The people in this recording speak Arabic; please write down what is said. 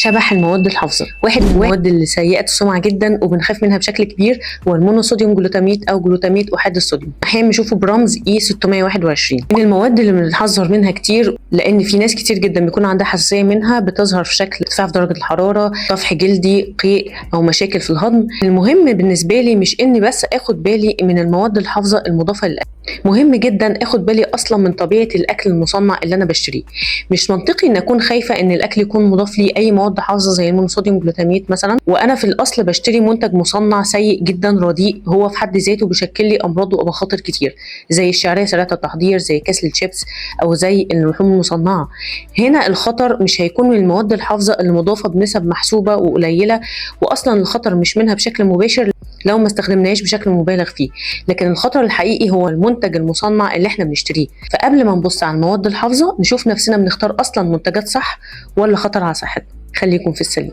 شبح المواد الحافظه. واحد من المواد اللي سيئه السمعه جدا وبنخاف منها بشكل كبير هو المونوصوديوم جلوتاميت او جلوتاميت احاد الصوديوم، احيانا بنشوفه برمز E621. من المواد اللي بنحذر منها كتير لان في ناس كتير جدا بيكون عندها حساسيه منها، بتظهر في شكل ارتفاع في درجه الحراره، طفح جلدي، قيء او مشاكل في الهضم. المهم بالنسبه لي مش اني بس اخد بالي من المواد الحافظه المضافه للاكل، مهم جدا اخد بالي اصلا من طبيعه الاكل المصنع اللي انا بشتريه. مش منطقي ان اكون خايفه ان الاكل يكون مضاف لي اي مواد حافظه زي المونوصوديوم جلوتاميت مثلا، وانا في الاصل بشتري منتج مصنع سيء جدا رديء، هو في حد ذاته بيشكل لي امراض ومخاطر كتير زي الشعريه سريعه التحضير، زي كسل الشيبس، او زي اللحوم المصنعه. هنا الخطر مش هيكون من المواد الحافظه المضافه بنسب محسوبه وقليله، واصلا الخطر مش منها بشكل مباشر لو ما استخدمناهاش بشكل مبالغ فيه، لكن الخطر الحقيقي هو المنتج المصنع اللي احنا بنشتريه. فقبل ما نبص على المواد الحافظه نشوف نفسنا بنختار اصلا منتجات صح ولا خطر على صحتنا. خليكم في السليم.